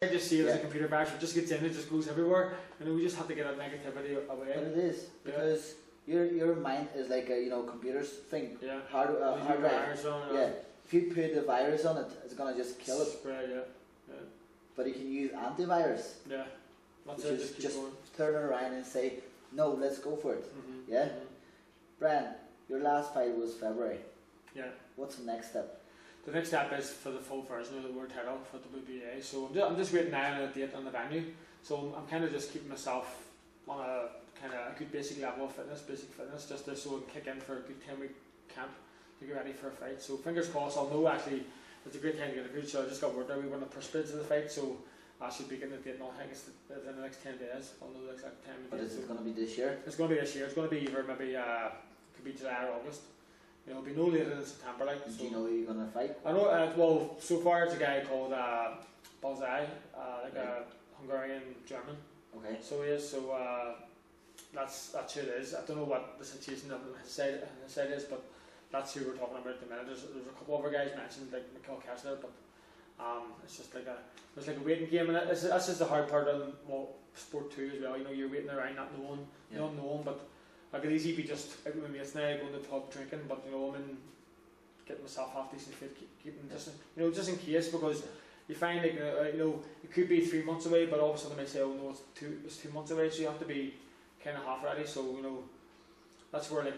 I just see it as a computer virus. It just gets in, it just goes everywhere, and we just have to get that negativity away. But it is because your mind is like a computer's thing. Yeah. Hard drive. Yeah. If you put the virus on it, it's gonna just kill it. Spread. Yeah. But you can use antivirus. Yeah. That's which it. is just turn it around and say, no, let's go for it. Yeah. Brian, your last fight was February. Yeah. What's the next step? The next step is for the full version of the world title for the WBA. So I'm just waiting now on a date on the venue. So I'm kind of just keeping myself on a kind of a good basic level of fitness, just to so I can kick in for a good 10-week camp to get ready for a fight. So fingers crossed. I'll know actually it's a great time to get a coach. So I just got word that we want to push bids of the fight. So I should be getting a date. I think it's in the next 10 days. I'll know the exact time. But is it going to be this year? It's going to be this year. It's going to be either maybe could be July or August. It'll be no later than September. Like. Do you know who you're going to fight? I know. Well, so far it's a guy called Balzai, like a Hungarian German. Okay. So he is. So that's who it is. I don't know what the situation on his side is, but that's who we're talking about at the minute. There's a couple other guys mentioned like Norik Koczarian, but it's just like a waiting game, and that's just the hard part on sport too as well. You're waiting around not knowing, the unknown, but. I could easily be just out with my mates now, going to the pub drinking, but I'm in getting myself half decent fit, keeping just in case, because you find like it could be 3 months away, but all of a sudden they may say, oh no, it's 2 months away, so you have to be kind of half ready. So that's where in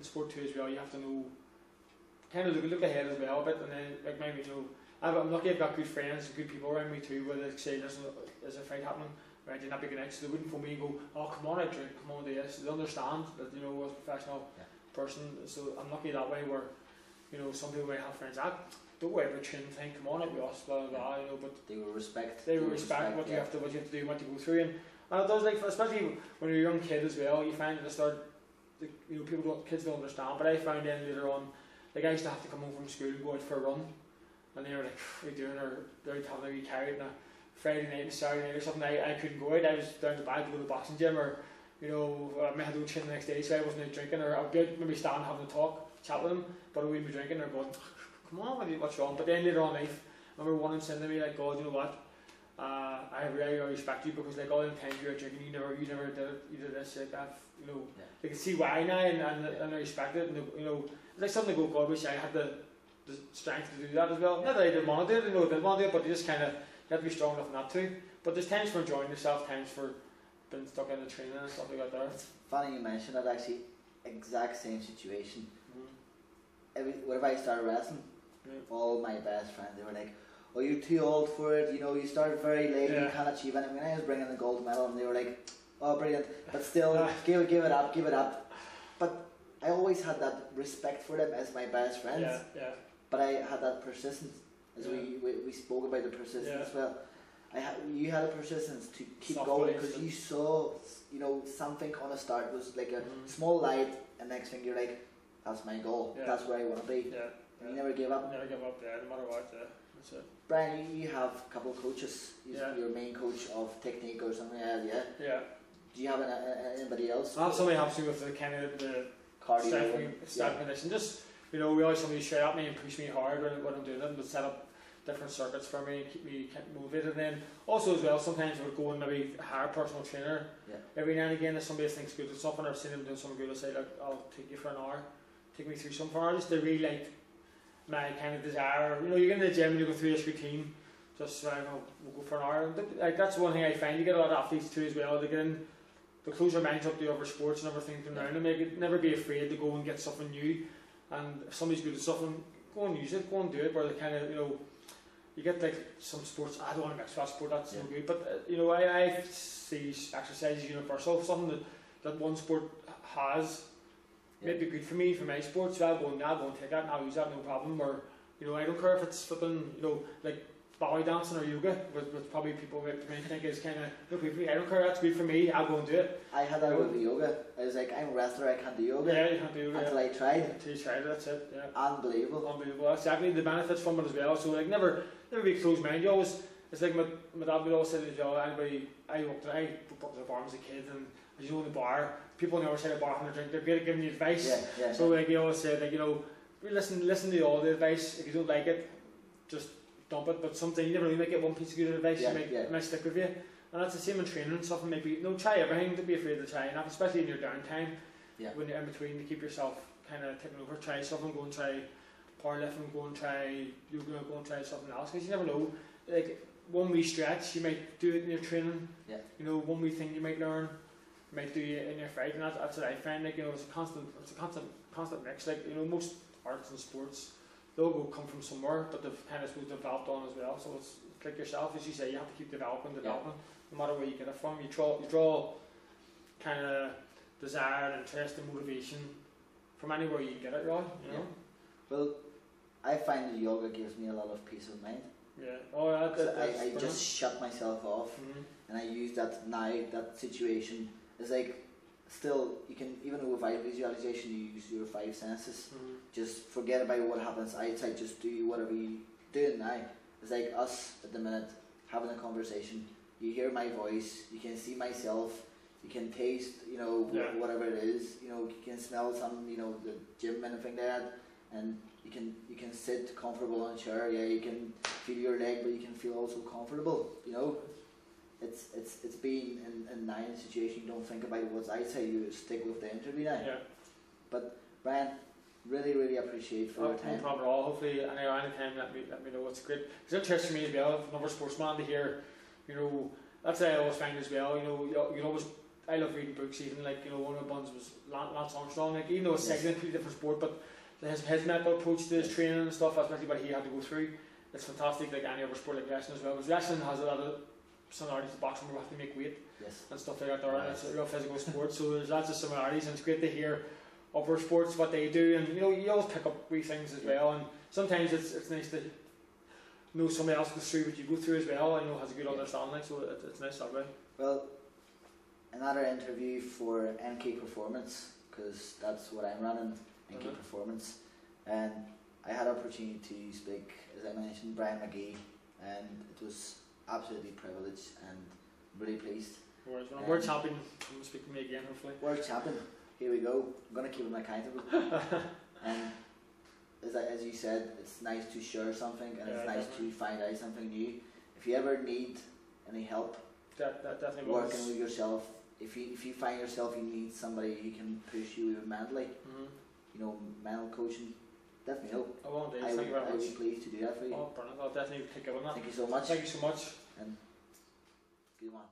sport too as well, you have to know kind of look ahead as well a bit, and then like maybe I'm lucky I've got good friends and good people around me too, where they say there's a fight happening. Right, you're not big enough, so they wouldn't phone me and go, oh come on out, drink, come on do this. They understand that as a professional person, so I'm lucky that way where some people might have friends don't worry about training thing, come on out with us, blah blah blah, but they will respect what you have to do, what you go through, and it does, like especially when you're a young kid as well, you find at the start kids don't understand, but I found then later on, like I used to have to come home from school and go out for a run, and they were like, what are you doing, or they're having a wee carry it, Friday night and Saturday night or something, I couldn't go out. I was down the back to go to the boxing gym, or I may have to go train the next day, so I wasn't out drinking, or I'd be out maybe standing having a talk, chat with them, but I wouldn't be drinking, or going, come on, what's wrong? But then later on in life, I remember one of them saying to me, like, God, you know what, I really respect you, because like all the times you were drinking, you never did it, you did this, like that, they can see why now, and I respect it, and it's like something to go, God, wish I had the strength to do that as well. Not that I didn't want to do it, I didn't want to do it, but you just kind of, you have to be strong enough not to. But there's times for enjoying yourself, times for being stuck in the training and stuff like that there. It's funny you mentioned that, actually, exact same situation. Whenever I started wrestling, all my best friends, they were like, oh, you're too old for it, you started very late, you can't achieve anything. When I was bringing the gold medal, and they were like, oh, brilliant, but still, give it up. But I always had that respect for them as my best friends, but I had that persistence. As we spoke about the persistence as well. You had a persistence to keep going, because you saw something on the start was like a small light, and next thing you're like, that's my goal, that's where I want to be. You never give up. Never give up, no matter what. That's it. Brian, you have a couple of coaches. Your main coach of technique or something like that, yeah. Do you have anybody else? Somebody helps me with the kind of the cardio, strength condition. Just we always somebody shout at me and push me hard when I'm doing it, but set up different circuits for me and keep me motivated. And then also as well, sometimes we're going maybe hire a personal trainer. Every now and again, if somebody thinks good at something, or I've seen them doing something good, I'll say, look, I'll take you for an hour, take me through something for an hour, just to really like my kind of desire. You get in the gym and you go through this routine, just we'll go for an hour. Like that's one thing I find, you get a lot of athletes too as well, they get in, they close their minds up to other sports and everything around them. They never be afraid to go and get something new, and if somebody's good at something, go and use it, go and do it, where they kind of, you get like some sports, I don't want to mix that sport, that's no good, but I see exercise as universal, something that one sport has, may be good for me, for my sport, so I'll go and take that and I'll use that, no problem, or, I don't care if it's flipping, like ballet dancing or yoga, which probably people may think is kind of, I don't care, that's good for me, I'll go and do it. I had that with the yoga. I was like, I'm a wrestler, I can't do yoga. Yeah, you can't do yoga. Until I tried. Until you tried it, that's it. Yeah. Unbelievable. That's exactly the benefits from it as well. So like never be closed minded. You always, it's like my dad would always say to anybody, I worked at the bar as a kid, and as in the bar, people on the other side of the bar having a drink, they're good at giving you advice. So like he always said, like listen to all the advice. If you don't like it, just dump it, but sometimes you never really might get one piece of good advice that might stick with you. And that's the same in training and stuff, and maybe, try everything, don't be afraid to try enough, especially in your downtime, when you're in between, to keep yourself kind of taking over. Try something, go and try powerlifting, go and try yoga, go and try something else, because you never know, like, one wee stretch, you might do it in your training, one wee thing you might learn, might do you in your fight, and that's what I find, like, it's a constant mix, like, most arts and sports, they'll come from somewhere, but they've kind of developed on as well, so it's like yourself, as you say, you have to keep developing, no matter where you get it from. You draw kind of desire and interest and motivation from anywhere you get it, right? You know? Well, I find that yoga gives me a lot of peace of mind. Yeah. Oh, I just shut myself off, and I use that now. That situation is like, still, you can, even though without visualization, you use your 5 senses. Just forget about what happens outside. Just do whatever you do now. It's like us at the minute having a conversation. You hear my voice, you can see myself, you can taste, whatever it is, you can smell some, the gym and everything like that, and you can sit comfortable on a chair. You can feel your leg, but you can feel also comfortable. It's being in now in a situation you don't think about what's outside. You stick with the interview now. Yeah. But Brian, really appreciate for your time. No problem at all. Hopefully, anytime let me know. It's great. It's interesting for me as well, another sportsman, to hear. That's what I always find as well. You always. I love reading books. Even like one of the ones was Lance Armstrong. Like, even though it's a completely different sport, but his mental approach to his training and stuff, especially what he had to go through, it's fantastic. Like any other sport, like wrestling as well. Because wrestling has a lot of similarities to boxing, where we have to make weight and stuff like that. There, and it's a real physical sport, so there's lots of similarities, and it's great to hear other sports what they do, and you always pick up wee things as well. And sometimes it's nice to know somebody else goes through what you go through as well. Has a good understanding, so it's nice that way. Well, another interview for NK Performance, because that's what I'm running, NK Performance, and I had opportunity to speak, as I mentioned, Brian Magee, and it was absolutely privileged and really pleased. World champion, come speak to me again, hopefully. World champion, here we go. I'm going to keep him accountable. And as you said, it's nice to share something, and it's nice to find out something new. If you ever need any help definitely working with yourself, if you find yourself you need somebody who can push you mentally, mental coaching, definitely help. I will indeed. Thank you very much. I would be pleased to do that for you. Oh, brilliant. I'll definitely pick up on that. Thank you so much. Thank you so much. And good one.